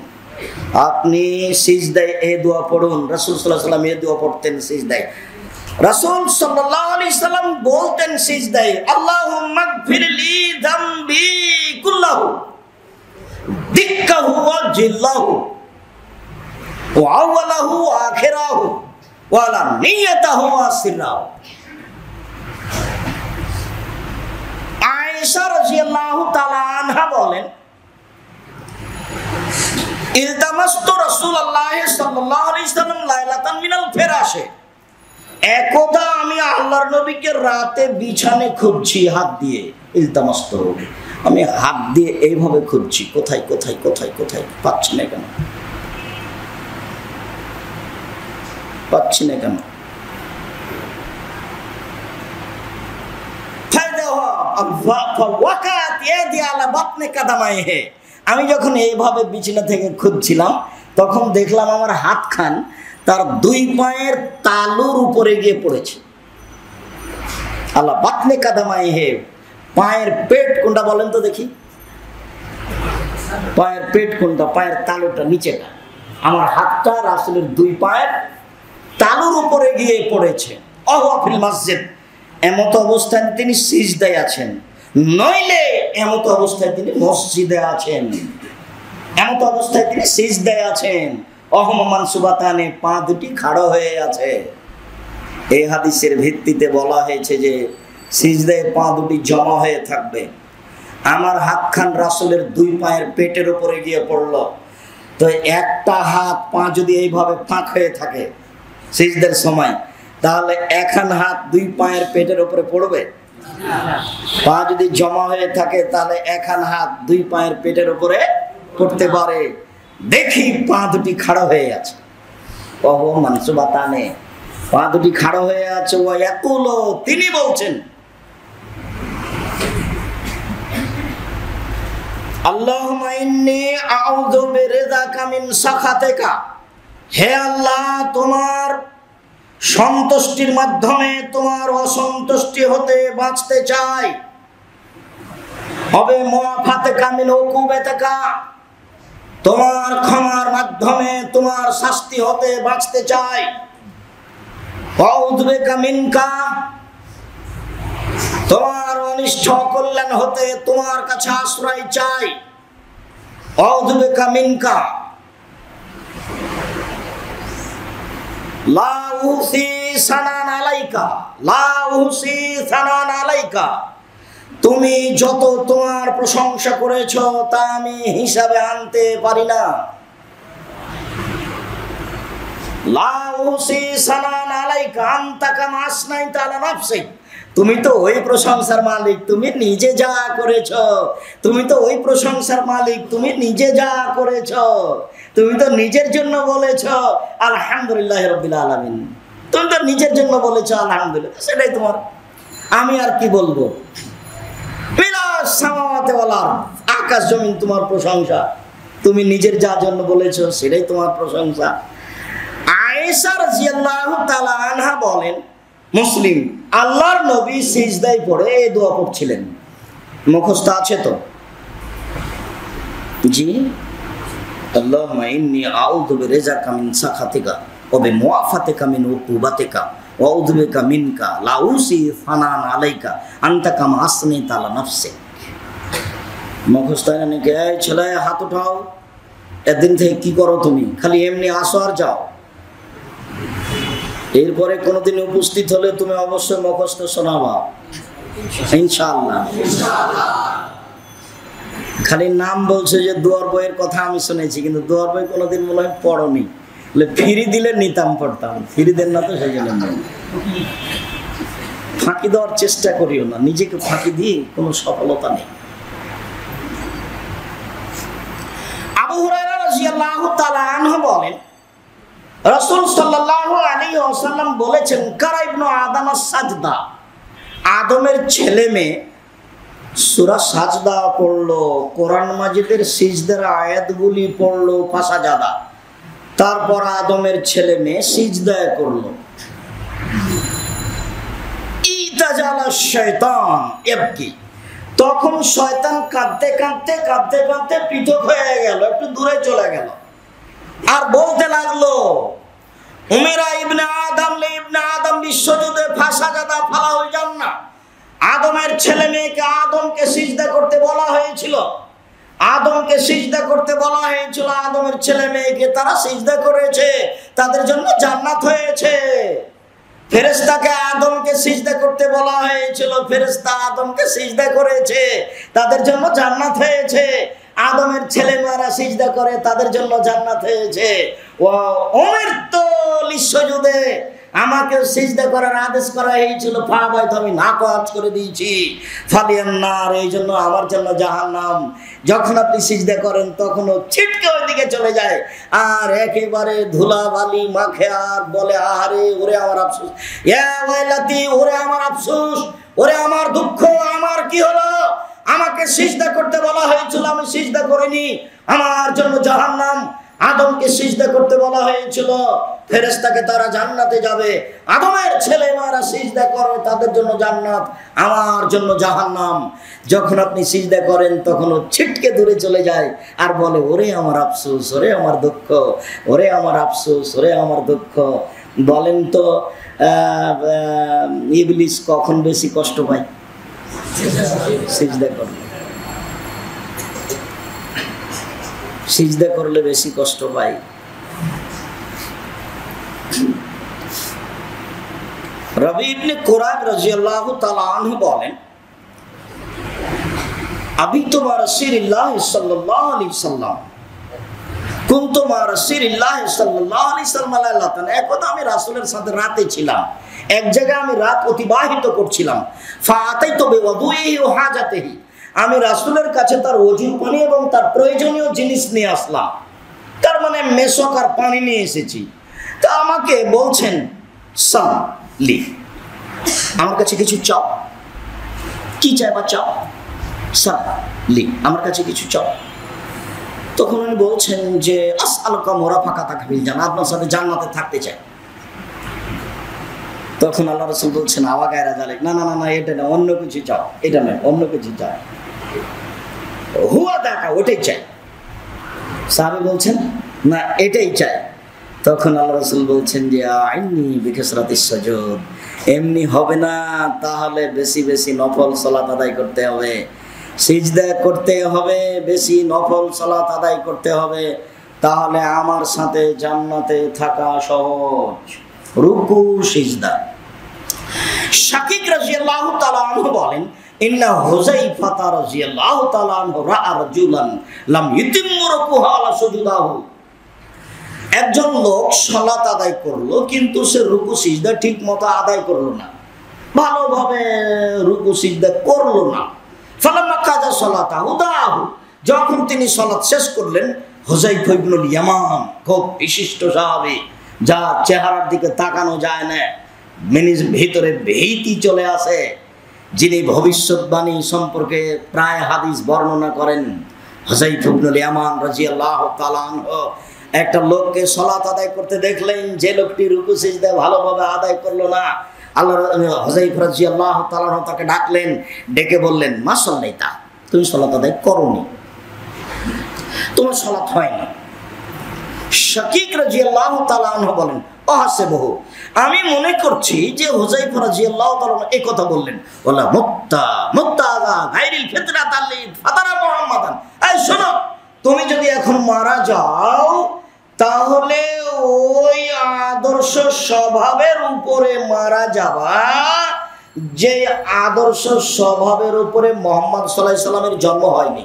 আপনি সিজদায় এই দোয়া পড়ুন। রাসূল সাল্লাল্লাহু আলাইহি ওয়াসাল্লাম এই দোয়া পড়তেন সিজদায়। রাসূল সাল্লাল্লাহু আলাইহি ওয়াসাল্লাম বলতেন সিজদায়, আল্লাহুম্মা গফিরলি যামবি কুল্লাহু দিক্কাহু ওয়া জিল্লাহু ওয়া আওয়ালাহু ওয়া আখিরাহু ওয়া লা নিয়াতাহু ওয়া সিররাহু। আয়েশা রাদিয়াল্লাহু তাআলা আনহা বলেন, ইলতামাস্তু রাসূলুল্লাহ সাল্লাল্লাহু আলাইহি ওয়াসাল্লাম লাইলাতান মিনাল ফিরাশে, একদা আমি আল্লাহর নবীকে রাতে বিছানে খুঁজছি হাত দিয়ে। ইলতামাস্তু, আমি হাত দিয়ে এইভাবে খুঁজছি, কোথায় কোথায় কোথায় কোথায়, পাচ্ছি না কেন, পাচ্ছি না কেন। আমি যখন এইভাবে বিছানা থেকে খুঁজছিলাম তখন দেখলাম আমার হাত খান তার দুই পায়ের তালুর উপরে গিয়ে পড়েছে। আল্লাহ বাতনে কাদামাই হে, পায়ের পেট কোনটা বলেন তো দেখি, পায়ের পেট কোনটা, পায়ের তালুটা নিচেটা। আমার হাতটা রাসূলের দুই পায়ের তালুর উপরে গিয়ে পড়েছে। অহফিল মসজিদ, এমত অবস্থায় তিনি সিজদায় আছেন, নইলে এমত অবস্থায় তিনি মসজিদে আছেন, এমত অবস্থায় তিনি সিজদায় আছেন। অহমান সুবাতানে, পা দুটি খাড়া হয়ে আছে। এই হাদিসের ভিত্তিতে বলা হয়েছে যে সিজদায় পা দুটি জমা হয়ে থাকবে। আমার হাত খান রাসূলের দুই পায়ের পেটের উপরে গিয়ে পড়ল, তো একটা হাত পা যদি এইভাবে ফাঁক হয়ে থাকে সিজদার সময়, তাহলে একখান হাত দুই পায়ের পেটের উপরে পড়বে? পা যদি জমা হয়ে থাকে তাহলে একখান হাত দুই পায়ের পেটের উপরে পড়তে পারে। দেখি পা দুটি খাড়া হয়ে আছে, ওহো মানসুবাতানে, পা দুটি খাড়া হয়ে আছে। ও ইয়াকুলু, তিনি বলছেন, আল্লাহুম্মা ইন্নী আউযু বিরিযাকা মিন সাখাতিকা, হে আল্লাহ তোমার সন্তুষ্টির মাধ্যমে তোমার অসন্তুষ্টি হতে বাঁচতে চাই। হবে মুআফাতিকা মিন উকুবাতিকা, তোমার ক্ষমার মাধ্যমে তোমার শাস্তি হতে বাঁচতে চাই। আউযু বিকা মিনকা, তোমার অনিষ্ট কল্যাণ হতে তোমার কাছে আশ্রয় চাই। আউযু বিকা মিনকা লা উহসি সানান আলাইকা, লা উহসি সানান আলাইকা, তুমি যত তোমার প্রশংসা করেছো তা আমি হিসাবে আনতে পারি না। লা উহসি সানান আলাইকা আনতা কামা আসনাইতা আলা নাফসিক। তুমি তো ওই প্রশংসার মালিক, তুমি নিজে যা করেছো। তুমি তো ওই প্রশংসার মালিক, তুমি নিজে যা করেছো। তুমি তো নিজের জন্য বলেছো আলহামদুলিল্লাহ রাব্বিল আলামিন। তুমি তো নিজের জন্য বলেছো আলহামদুলিল্লাহ, সেটাই তোমার। আমি আর কি বলবো? বিলাস সামাওয়াতি ওয়াল আরদ, আকাশ জমিন তোমার প্রশংসা। তুমি নিজের যা জন্য বলেছো সেটাই তোমার প্রশংসা। আয়েশা রাদিয়াল্লাহু তাআলা আনহা বলেন, মুসলিম, আল্লাহর নবী সিজদায় পড়ে এই দোয়া পড়ছিলেন। মুখস্থ আছে তো? জি। আল্লাহুম্মা ইন্নী আউযু বিরিজাকা মিন সাখাতিকা ওয়া বিমুআফাতিকা মিন উকুবাতিকা ওয়া আউযু বিকা মিনকা লা উসি ফানান আলাইকা আনতা কামা আসনাইতা আলা নাফসিক। মুখস্থ নাকি? এই ছেলে হাত উঠাও। একদিন থেকে কি করো তুমি? খালি এমনি আসো আর যাও। এরপরে কোনোদিন উপস্থিত হলে তুমি অবশ্যই মুখস্থ শোনাবা ইনশাআল্লাহ। খালি নাম বলছে যে দোয়ার বইয়ের কথা আমি শুনেছি, কিন্তু দোয়ার বই কোনোদিন মনে হয় পড়নি। ফিরি দিলে নিতাম, পড়তাম। ফিরি দেন না তো, সেই জন্য ফাঁকি দেওয়ার চেষ্টা করিও না, নিজেকে ফাঁকি দিয়ে কোনো সফলতা নেই। আবু হুরায়রা রাদিয়াল্লাহু তাআলা আনহু বলেন, রাসূল সাল্লাল্লাহু আলাইহি ওয়াসাল্লাম বলেছেন, কারা ইবনু আদম সাজদা, আদমের ছেলে মেয়ে সূরা সাজদা পড়লো, কোরআন মাজিদের সিজদার আয়াতগুলি পড়লো, ফাসাজাদা, তারপর আদমের ছেলে মেয়ে সিজদায় করলো। ইতাজালা শাইতান ইয়াবকি, তখন শয়তান কাঁদতে কাঁদতে কাঁদতে কাঁদতে পৃথক হয়ে গেল, একটু দূরে চলে গেল, আর বলতে লাগলো, উমেরা ইবনে আদম লে ইবনে আদম বিশ্বজুদে ফাসাজাদা ফালাহুল জান্নাহ। আদমের ছেলে মেয়েকে আদমকে সিজদা করতে বলা হয়েছিল, আদমকে সিজদা করতে বলা হয়েছিল, আদমের ছেলে মেয়েকে তারা সিজদা করেছে, তাদের জন্য জান্নাত হয়েছে। ফেরেশতাকে আদমকে সিজদা করতে বলা হয়েছিল, ফেরেশতা আদমকে সিজদা করেছে, তাদের জন্য জান্নাত হয়েছে। আদমের ছেলে মেয়েরা সিজদা করে, তাদের জন্য জান্নাত হয়েছে। ওয়া উমিরতু লিসজুদে, আমাকে সিজদা করার আদেশ করা হয়েছিল, ফাবাইতু, আমি নাকচ করে দিয়েছি। ফালিয়ান্নার, এই জন্য আমার জন্য জাহান্নাম। যখন আপনি সিজদা করেন তখনও ছিটকে ওইদিকে চলে যায়, আর একেবারে ধুলাবালি মাখে, আর বলে, আহারে, ওরে আমার আফসোস, ইয়া ওয়াইলাতি, ওরে আমার আফসোস, ওরে আমার দুঃখ, আমার কি হলো? আমাকে সিজদা করতে বলা হয়েছিল, আমি সিজদা করিনি, আমার জন্য জাহান্নাম। আদমকে সিজদা করতে বলা হয়েছিল, ফেরেশতাকে তারা জান্নাতে যাবে। আদমের ছেলে মেয়েরা সিজদা করে, তাদের জন্য জান্নাত, আমার জন্য জাহান্নাম। যখন আপনি সিজদা করেন তখন ও ছিটকে দূরে চলে যায়, আর বলে, ওরে আমার আফসোস, ওরে আমার দুঃখ, ওরে আমার আফসোস, ওরে আমার দুঃখ। বলেন তো, ইবলিস কখন বেশি কষ্ট পায়? সিজদা করলে, সিজদা করলে বেশি কষ্ট পায়। রবি ইবনে কুরাব রাদিয়াল্লাহু তাআলা আনহু বলেন, আবি তো মা রাসূলিল্লাহ সাল্লাল্লাহু আলাইহি সাল্লাম, কুনতু মা রাসূলিল্লাহ সাল্লাল্লাহু আলাইহি সাল্লাম লাইলাতান, একদা আমি রাসূলের সাথে রাতে ছিলাম, এক জায়গায় আমি রাত অতিবাহিত করছিলাম। ফাআতাইতু বিওয়াদুইহি ওয়া হাজাতিহি, আমি রাসূলের কাছে তার ওযুর পানি এবং তার প্রয়োজনীয় জিনিস নিয়ে আসলাম, তার মানে মেশক আর পানি নিয়ে এসেছি। তা আমাকে বলছেন, সাল্লি, আমার কাছে কিছু চাও। কি চাইবা? চাও। সাল্লি, আমার কাছে কিছু চাও। তখন উনি বলছেন যে, আসআলুকা মুরাফাকাতাকা ফিল জান্নাহ, আপনার সাথে জান্নাতে থাকতে চাই। তখন আল্লাহ রাসূল বলছেন, আওয়া গায়রা যালিক, না না না না, এটা না, অন্য কিছু চাও। এটা নয়, অন্য কিছু চাও। হুয়া দেখা, ওটাই চাই। সাহাবী বলছেন, না, এটাই চাই। তখন আল্লাহ রাসূল বলছেন যে, আইনি বিকাসরাতিস সুজুদ, এমনি হবে না, তাহলে বেশি বেশি নফল সালাত আদায় করতে হবে, সিজদা করতে হবে, বেশি নফল সালাত আদায় করতে হবে, তাহলে আমার সাথে জান্নাতে থাকা সহজ। রুকু সিজদা। শাকিক রাদিয়াল্লাহু তাআলা আনহু বলেন, ইন্না হুযাইফা রাদিয়াল্লাহু তাআলা আনহু রাআ রাজুলান লাম ইউতিম্মু রুকুহা ওয়া সুজুদাহু। একজন লোক সালাত আদায় করলো, কিন্তু সে রুকু সিজদা ঠিক মতো আদায় করলো না, ভালোভাবে রুকু সিজদা করলো না। ফালাম্মা কাজা সালাতাহু দাহু, যখন তিনি সালাত শেষ করলেন, হুযায়ফা ইবনুল ইয়ামান, খুব বিশিষ্ট সাহাবী, যা চেহারার দিকে তাকানো যায় না, ভিতরে ভীতি চলে আসে, যিনি ভবিষ্যৎবাণী সম্পর্কে প্রায় হাদিস বর্ণনা করেন, হুযায়ফা ইবনুল ইয়ামান রাদিয়াল্লাহু তাআলা আনহু একটা লোককে সালাত আদায় করতে দেখলেন, যে লোকটি রুকু সিজদা ভালোভাবে আদায় করলো না। আল্লাহ হুযায়ফা রাদিয়াল্লাহু তাআলা আনহু তাকে ডাকলেন, ডেকে বললেন, মা সাল্লাইতা, তুমি সালাত আদায় করোনি, তোমার সালাত হয়নি। শাকিক রাদিয়াল্লাহু তাআলা আনহু বলেন, আহসাবহু, আমি মনে করছি যে হুযায়ফা রাদিয়াল্লাহু তাআলা এই কথা বললেন, ওয়ালা মুত্তা গায়রিল ফিতরাত আল্লি ফাতারা মুহাম্মাদান, এই শোনো, তুমি যদি এখন মারা যাও তাহলে ওই আদর্শ স্বভাবের উপরে মারা যাবা, যে আদর্শ স্বভাবের উপরে মুহাম্মদ সাল্লাল্লাহু আলাইহি সাল্লামের জন্ম হয়নি।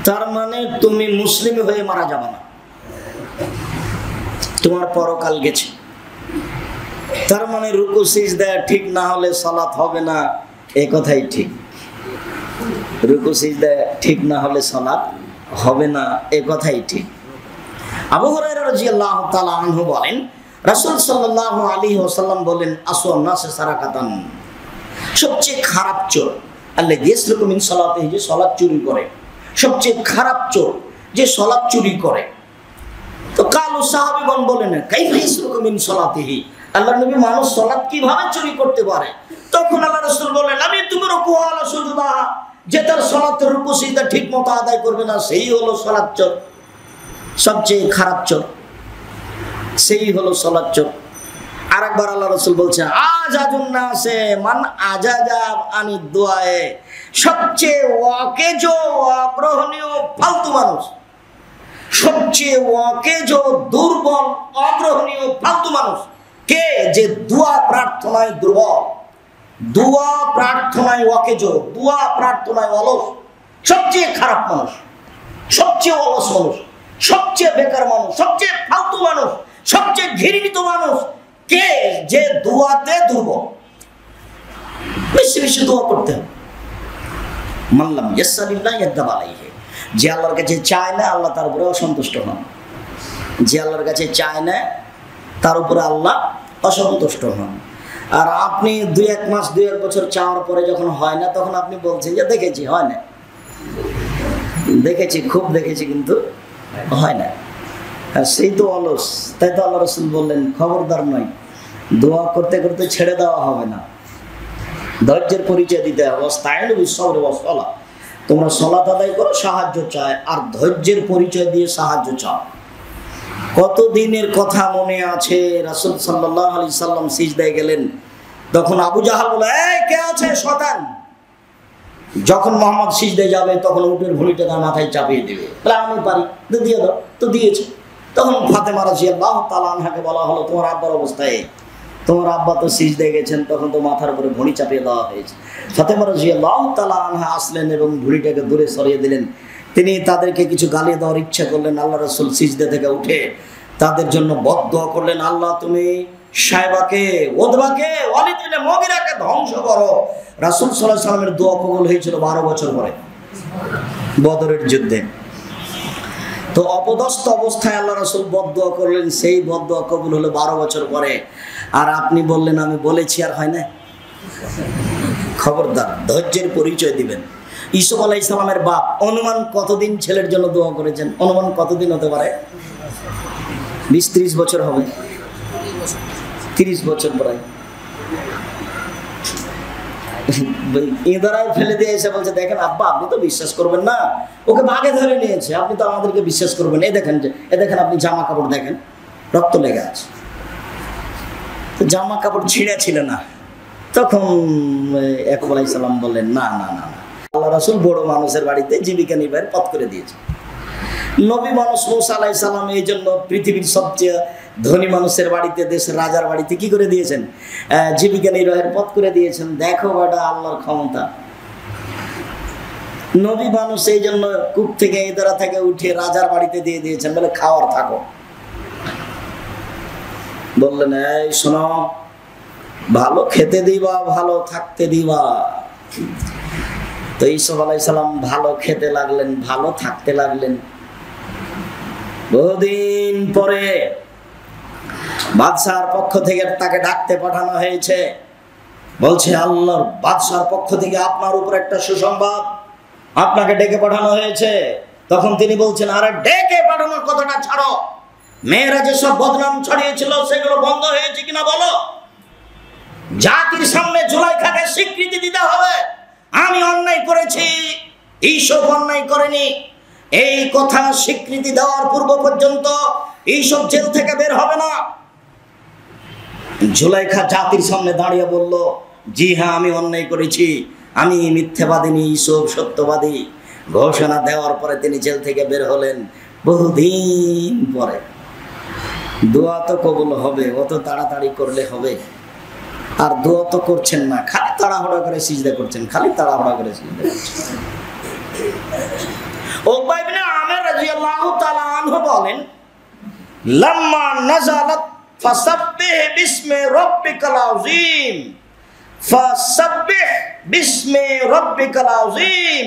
তার মানে তুমি মুসলিম হয়ে মারা যাবে না, তোমার পরকাল গেছে। তার মানে রুকু সিজদা ঠিক না হলে সালাত হবে না, এই কথাই ঠিক। রুকু সিজদা ঠিক না হলে সালাত হবে না, এই কথাই ঠিক। আবু হুরায়রা রাদিয়াল্লাহু তাআলা আনহু বলেন, রাসূল সাল্লাল্লাহু আলাইহি ওয়াসাল্লাম বলেন, আসওয়ান নাস সারাকাতান, সবচেয়ে খারাপ চোর আল্লাযী ইয়াসলুকু মিন সালাতিহি, যে সালাত চুরি করে, সবচেয়ে খারাপ চোর যে সালাত চুরি করে। তো কালু সাহাবীগণ বলেন, কাইফা ইয়াসলুকু মিন সালাতিহি, আল্লাহর নবী, মানুষ সালাত কিভাবে চুরি করতে পারে? তখন আল্লাহ রাসূল বলেন, আমি তুমি রুকু ওয়ালা সুজুদা, যে তার সালাতের রুকু সিজদা ঠিক মতো আদায় করবে না, সেই হলো সালাত চোর, সবচেয়ে খারাপ চোর, সেই হলো সালাত চোর। আরেকবার আল্লাহ রাসূল বলছেন, আজাজুন নাসে মান আজাজা আনি দুআয়ে, সবচেয়ে ওয়াকেজ অগ্রহণীয় ফালতু মানুষ, সবচেয়ে ওয়াকেজ দুর্বল অগ্রহণীয় ফালতু মানুষ কে? যে দোয়া প্রার্থনায় দুর্বল, দোয়া প্রার্থনায় ওয়াকেজ, দোয়া প্রার্থনায় অলস, সবচেয়ে খারাপ মানুষ, সবচেয়ে অলস মানুষ, সবচেয়ে বেকার মানুষ, সবচেয়ে ফালতু মানুষ, সবচেয়ে ঘৃণিত মানুষ কে? যে দোয়াতে দুর্বল। বেশি বেশি দোয়া করতে হবে। মাল্লাম ইয়াসআলিল্লাহ ইয়াদাব আলাইহি, যে আল্লাহর কাছে চায় না আল্লাহ তার উপরে অসন্তুষ্ট হন, যে আল্লাহর কাছে চায় না তার উপরে আল্লাহ অসন্তুষ্ট হন। আর আপনি 2-1 মাস 2-1 বছর চাওয়ার পরে যখন হয় না, তখন আপনি বলছেন যে দেখেছি হয় না, দেখেছি, খুব দেখেছি, কিন্তু হয় না। আর সেই তো অলস। তাই তো আল্লাহ রাসূল বললেন, খবরদার নয়, দোয়া করতে করতে ছেড়ে দেওয়া হবে না, ধৈর্যের পরিচয় দিতে হবে। ওয়াস্তাইনু বিস-সাবরি ওয়াস-সালাহ, তোমরা সালাত আদায় করো, সাহায্য চায়, আর ধৈর্যের পরিচয় দিয়ে সাহায্য চাও। কতদিনের কথা মনে আছে, রাসূল সাল্লাল্লাহু আলাইহি সাল্লাম সিজদায় গেলেন, তখন আবু জাহাল বলে, এই কে আছে শয়তান? যখন মুহাম্মদ সিজদায় যাবে তখন উটের ভুঁড়িটা তার মাথায় চাপিয়ে দিবে, বলে আমি পারি, তো দিয়ে দাও, তো দিয়েছে। তখন ফাতেমা রাদিয়াল্লাহু তাআলা আনহাকে বলা হলো, তোমার আব্বার অবস্থায়, তোমার আব্বা তো সিজদায় গেছেন, তখন তো মাথার উপরে ভুঁড়ি চাপিয়ে দেওয়া হয়েছে। ফাতেমা রাদিয়াল্লাহু তাআলা আনহা আসলেন এবং ভুঁড়িটাকে দূরে সরিয়ে দিলেন। তিনি তাদেরকে কিছু গালি দেওয়ার ইচ্ছা করলেন। আল্লাহ রাসূল সিজদা থেকে উঠে তাদের জন্য বদদোয়া করলেন, আল্লাহ তুমি সাইবাকে, ওদবাকে, ওয়ালিদ ইবনে মুগিরাকে ধ্বংস করো। রাসূল সাল্লাল্লাহু আলাইহি সাল্লামের দোয়া কবুল হয়েছিল 12 বছর পরে বদরের যুদ্ধে। তো অপদস্থ অবস্থায় আল্লাহ রাসূল বদদোয়া করলেন, সেই বদদোয়া কবুল হলো 12 বছর পরে। আর আপনি বললেন আমি বলেছি আর হয় না। খবরদার, ধৈর্যের পরিচয় দিবেন। ইউসুফ আলাইহিস সালামের বাপ অনুমান কতদিন ছেলের জন্য দোয়া করেছেন? অনুমান কতদিন হতে পারে? 20-30 বছর হবে, 30 বছর প্রায়। ইঁদরায় ফেলে দিয়ে এসে বলছে, দেখেন আব্বা, আপনি তো বিশ্বাস করবেন না, ওকে বাঘে ধরে নিয়েছে, আপনি তো আমাদেরকে বিশ্বাস করবেন। এই দেখেন, এ দেখেন, আপনি জামা কাপড় দেখেন, রক্ত লেগে আছে। তো জামা কাপড় ছিঁড়া ছিল না। তখন ইয়াকুব আলাইহিস সালাম বললেন, না না না, আল্লাহ রাসূল বড় মানুষের বাড়িতে জীবিকা নির্বাহের পথ করে দিয়েছে। নবী মানুষ মূসা আলাইহিস সালাম এই জন্য পৃথিবীর সবচেয়ে ধনী মানুষের বাড়িতে, দেশের রাজার বাড়িতে কি করে দিয়েছেন? জীবিকা নির্বাহের পথ করে দিয়েছেন। দেখো বেটা আল্লাহর ক্ষমতা। নবী মানুষ, এই জন্য কূপ থেকে ইদারা থেকে উঠে রাজার বাড়িতে দিয়ে দিয়েছেন, বলে খাওয়ার থাকো। বললেন এই শোনো, ভালো খেতে দিবা, ভালো থাকতে দিবা। তো ইউসুফ আলাইহিস সালাম ভালো খেতে লাগলেন, ভালো থাকতে লাগলেন। বহুদিন পরে বাদশার পক্ষ থেকে তাকে ডাকতে পাঠানো হয়েছে। বলছে আল্লাহর বাদশার পক্ষ থেকে আপনার উপর একটা সুসংবাদ, আপনাকে ডেকে পাঠানো হয়েছে। তখন তিনি বলছেন, আরে ডেকে পাঠানোর কথাটা ছাড়ো, মেয়েরা যেসব বদনাম ছড়িয়েছিল সেগুলো বন্ধ হয়েছে কিনা বলো। জাতির সামনে জুলাইখাকে স্বীকৃতি দিতে হবে আমি অন্যায় করেছি, ইউসুফ অন্যায় করেনি। এই কথা স্বীকৃতি দেওয়ার পূর্ব পর্যন্ত ইউসুফ জেল থেকে বের হবে না। জুলাইখা জাতির সামনে দাঁড়িয়ে বলল, জি হ্যাঁ আমি অন্যায় করেছি, আমি মিথ্যাবাদিনী, ইউসুফ সত্যবাদী। ঘোষণা দেওয়ার পরে তিনি জেল থেকে বের হলেন বহুদিন পরে। দোয়া তো কবুল হবে, অত তাড়াতাড়ি করলে হবে? আর দোয়া তো করছেন না, খালি তাড়াহুড়া করে সিজদা করছেন, খালি তাড়াহুড়া করে সিজদা করছেন। উকবা ইবনে আমির রাদিয়াল্লাহু তাআলা আনহু বলেন, লাম্মা নাযালাত ফাসাব্বিহ বিসমি রাব্বিকাল আযীম, ফাসাব্বিহ বিসমি রাব্বিকাল আযীম,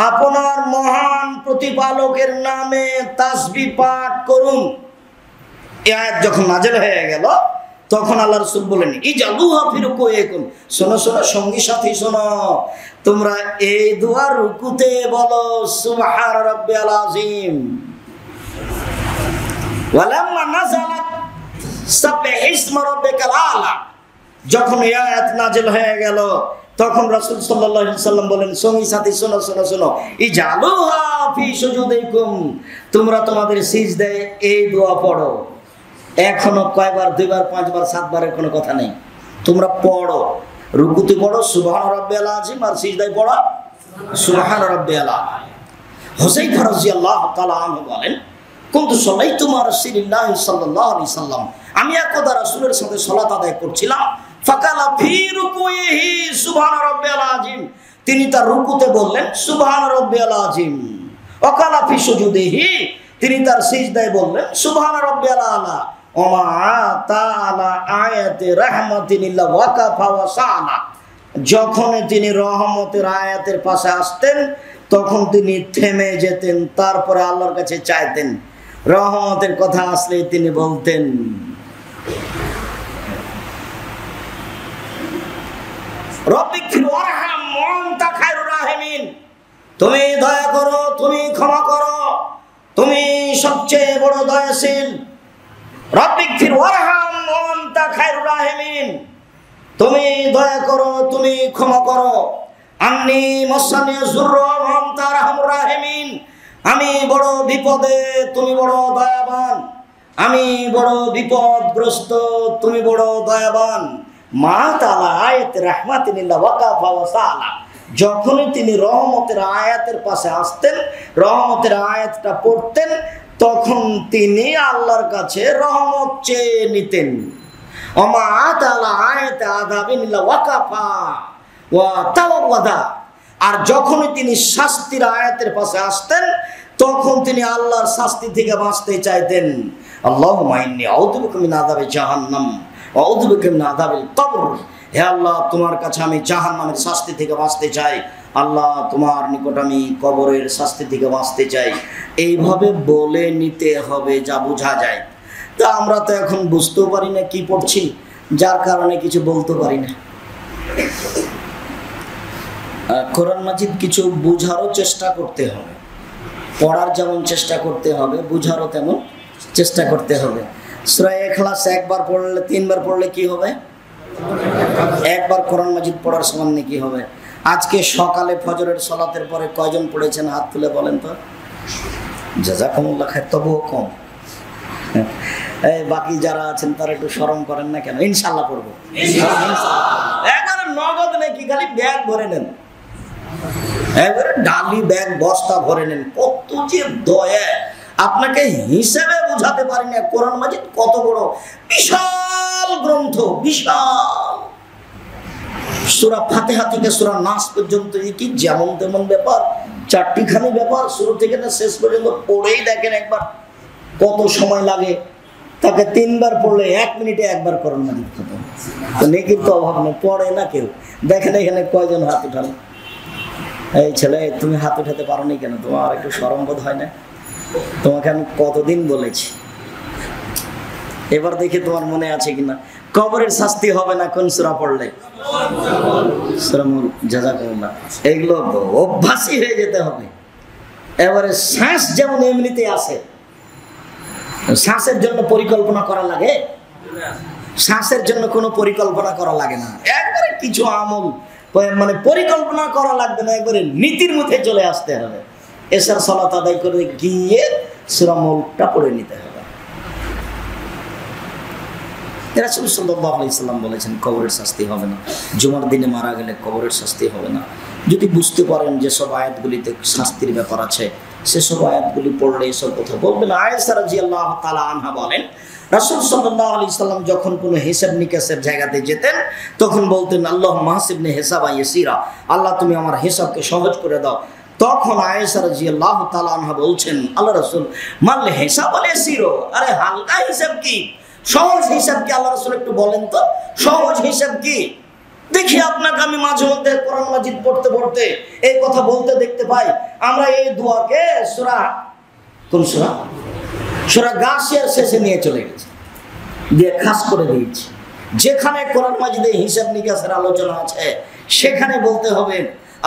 আপনার মহান প্রতিপালকের নামে তাসবিহ পাঠ করুন। এই আয়াত যখন নাযিল হয়ে গেল তখন আল্লাহ রাসূল বলেন, ইজালুহা ফি রুকুইকুম, শোনো শোনো সঙ্গী সাথী শোনো, তোমরা এই দোয়া রুকুতে বলো সুবহান রাব্বিয়াল আযীম। ওয়ালাম্মা নাযালাত সাব্বিহ ইসমা রাব্বিকাল আলা, যখন এই আয়াত নাযিল হয়ে গেল তখন রাসূল সাল্লাল্লাহু আলাইহি সাল্লাম বলেন, সঙ্গী সাথী শোনো শোনো শোনো, ইজালুহা ফি সুজুদিকুম, তোমরা তোমাদের সিজদায় এই দোয়া পড়ো। এখনো কয়বার, দুইবার, পাঁচবার, সাতবারের কোনো কথা নেই, তোমরা পড়ো। রুকুতে পড়ো সুবহান রাব্বিয়াল আযীম, আর সিজদায় পড়ো সুবহান রাব্বিয়াল আলা। হুযায়ফা রাদিয়াল্লাহু তাআলা আনহু বলেন, কুনতু সাল্লাইতু মা রাসূলিল্লাহি সাল্লাল্লাহু আলাইহি সাল্লাম, আমি একদা রাসূলের সাথে সালাত আদায় করছিলাম। ফাকালা ফি রুকুইহি সুবহান রাব্বিয়াল আযীম, তিনি তার রুকুতে বললেন সুবহান রাব্বিয়াল আযীম। ওয়াকালা ফি সুজুদিহি, তিনি তার সিজদায় বললেন সুবহান রাব্বিয়াল আলা। ওমা তাআলা আয়াতে রাহমাতিন ইল্লা ওয়াকাফা ওয়া সালা, যখন তিনি রহমতের আয়াতের পাশে আসতেন তখন তিনি থেমে যেতেন, তারপরে আল্লাহর কাছে চাইতেন। রহমতের কথা আসলে তিনি বলতেন রব্বিগফির ওয়ারহাম ওয়া আনতা খায়রুর রাহিমিন, তুমি দয়া করো, তুমি ক্ষমা করো, তুমি সবচেয়ে বড় দয়াশীল। রব্বিগফির ওয়ারহাম ওয়া আনতা খায়রুর রাহিমিন, তুমি দয়া করো, তুমি ক্ষমা করো। আন্নী মাসানি যুররু ওয়া আনতা আরহামুর রাহিমিন, আমি বড় বিপদে, তুমি বড় দয়াবান। আমি বড় বিপদগ্রস্ত, তুমি বড় দয়াবান। মা তাআলা আয়াত রাহমাতিনিল্লাহ ওয়াকাফা ওয়া সালা, যখনই তিনি রহমতের আয়াতের পাশে আসতেন, রহমতের আয়াতটা পড়তেন, তখন তিনি আল্লাহর কাছে রহমত চেয়ে নিতেন। ওমা তাআলা আয়াত আযাবিনিল্লাহ ওয়াকাফা ওয়া তাওয়াদা, আর যখনই তিনি শাস্তির আয়াতের পাশে আসতেন তখন তিনি আল্লাহর শাস্তি থেকে বাঁচতে চাইতেন। আল্লাহুম্মা ইন্নী আউযু বিকা মিন আযাবি জাহান্নাম ওয়া আউযু বিকা মিন আযাবিল কবর, হে আল্লাহ তোমার কাছে আমি জাহান্নামের শাস্তি থেকে বাঁচতে চাই, আল্লাহ তোমার নিকট আমি কবরের শাস্তি থেকে বাঁচতে চাই। এইভাবে বলে নিতে হবে, যা বোঝা যায়। তা আমরা তো এখন বুঝতেও পারি না কি পড়ছি, যার কারণে কিছু বলতে পারি না। কোরআন মাজিদ কিছু বুঝারও চেষ্টা করতে হবে, পড়ার যেমন চেষ্টা করতে হবে, বুঝারও তেমন চেষ্টা করতে হবে। সূরা ইখলাস একবার পড়লে, তিনবার পড়লে কি হবে? একবার কোরআন মাজিদ পড়ার সমান কি হবে? আজকে সকালে ফজরের সালাতের পরে কয়জন পড়েছেন হাত তুলে বলেন তো? জাযাকুমুল্লাহ খায়র, তবুও কম। এই বাকি যারা আছেন তারা একটু শরম করেন না কেন? ইনশাআল্লাহ পড়বো, একবারে নগদ নাকি, খালি ব্যাগ ভরে নেন, একবারে ডালি ব্যাগ বস্তা ভরে নেন। কত যে দয়া, আপনাকে হিসেবে বোঝাতে পারি না। কোরআন মাজিদ কত বড় বিশাল গ্রন্থ, বিশাল। সূরা ফাতিহা থেকে সূরা নাস পর্যন্ত কি যেমন তেমন ব্যাপার? চারটিখানি ব্যাপার, শুরু থেকে না শেষ পর্যন্ত পড়েই দেখেন একবার কত সময় লাগে। তাকে 3 বার পড়লে 1 মিনিটে একবার করোনা মাজিদ খতম। তো নেকির তো অভাব নেই, পড়ে না কেউ। দেখেন এখানে কয়জন হাত উঠালো? এই ছেলে, তুমি হাত উঠাতে পারো নি কেন? তোমার একটু শরম বোধ হয় না? তোমাকে আমি কতদিন বলেছি। এবার দেখি তোমার মনে আছে কিনা। কবরের শাস্তি হবে না কোন সূরা পড়লে? সূরা মুলক। জাযাকুমুল্লাহ। এগুলো অভ্যাসী হয়ে যেতে হবে। এবারে শ্বাস যেমন এমনিতে আসে, শ্বাসের জন্য পরিকল্পনা করা লাগে? শ্বাসের জন্য কোনো পরিকল্পনা করা লাগে না। একবারে কিছু আমল মানে পরিকল্পনা করা লাগবে না, একবারে নীতির মধ্যে চলে আসতে হবে। এশার সালাত আদায় করে গিয়ে সূরা মুলকটা পড়ে নিতে হবে। রাসূল সাল্লাল্লাহু আলাইহি সাল্লাম বলেছেন কবরের শাস্তি হবে না। জুমার দিনে মারা গেলে কবরের শাস্তি হবে না। যদি বুঝতে পারেন যে সব আয়াতগুলিতে শাস্তির ব্যাপার আছে, সেসব আয়াতগুলি পড়লে এসব কথা বলবেন। আয়েশা রাদিয়াল্লাহু তাআলা আনহা বলেন, রাসূল সাল্লাল্লাহু আলাইহি সাল্লাম যখন কোনো হিসাব নিকাশের জায়গাতে যেতেন তখন বলতেন, আল্লাহুম্মা হাসিবনি হিসাবান ইয়াসীরা, আল্লাহ তুমি আমার হিসাবকে সহজ করে দাও। তখন আয়েশা রাদিয়াল্লাহু তাআলা আনহা বলছেন, আল্লাহ রাসূল, মাল হিসাবান ইয়াসীরা, আরে হালকা হিসাব কি, সহজ হিসাব কি? আল্লাহ রাসূল একটু বলেন তো সহজ হিসাব কি। দেখি আপনাকে আমি মাঝে মধ্যে কোরআন মাজিদ পড়তে পড়তে এই কথা বলতে দেখতে পাই। আমরা এই দোয়াকে সূরা, কোন সূরা? সূরা গাশিয়ার শেষে নিয়ে চলে গেছি, দিয়ে খাস করে দিয়েছি। যেখানে কোরআন মাজিদে হিসাব নিকাশের আলোচনা আছে সেখানে বলতে হবে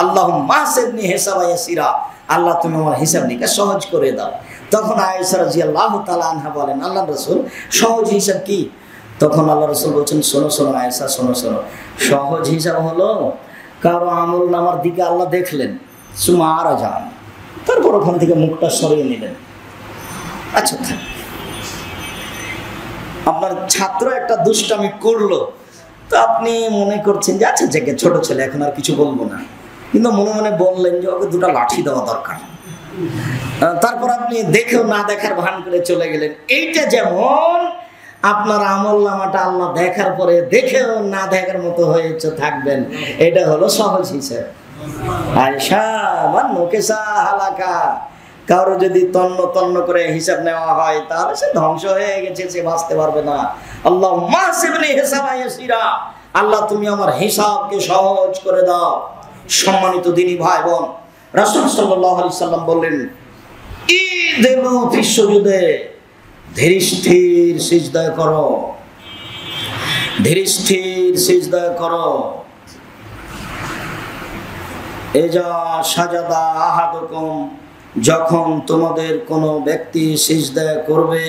আল্লাহুম্মা হাসিবনি হিসাবান ইয়াসীরা, আল্লাহ তুমি আমার হিসাব নিকাশ সহজ করে দাও। তখন আয়েশা রাদিয়াল্লাহু তাআলা আনহা বলেন, আল্লাহর রাসূল সহজ হিসাব কি? তখন আল্লাহ রাসূল বলছেন, শোনো শোনো আয়েশা, শোনো শোনো, সহজ হিসাব হলো কারো আমল নামার দিকে আল্লাহ দেখলেন, সুমা আরাজান, তারপর ওখান থেকে মুখটা সরিয়ে নিলেন। আচ্ছা, আপনার ছাত্র একটা দুষ্টামি করলো, তো আপনি মনে করছেন যে আচ্ছা যাকে ছোট ছেলে এখন আর কিছু বলবো না, কিন্তু মনে মনে বললেন যে ওকে 2টা লাঠি দেওয়া দরকার। তারপর আপনি দেখেও না দেখার ভান করে চলে গেলেন। এইটা যেমন আপনার আমল নামাটা আল্লাহ দেখার পরে দেখেও না দেখার মতো হয়েছে থাকবেন, এটা হলো সহজ হিসাব। আয়েশা মান মুকেশা হালাকা, কারো যদি তন্ন তন্ন করে হিসাব নেওয়া হয় তাহলে সে ধ্বংস হয়ে গেছে, সে বাঁচতে পারবে না। আল্লাহুম্মা হাসিবনি হিসাবান ইয়াসীরা, আল্লাহ তুমি আমার হিসাবকে সহজ করে দাও। সম্মানিত দিনী ভাই বোন, রাসূল সাল্লাল্লাহু আলাইহি সাল্লাম বললেন, ইযিলু ফিস সুজুদে, ধীর স্থির সিজদা করো, ধীর স্থির সিজদা করো। এজা সাজাদা আহাদুকুম, যখন তোমাদের কোনো ব্যক্তি সিজদা করবে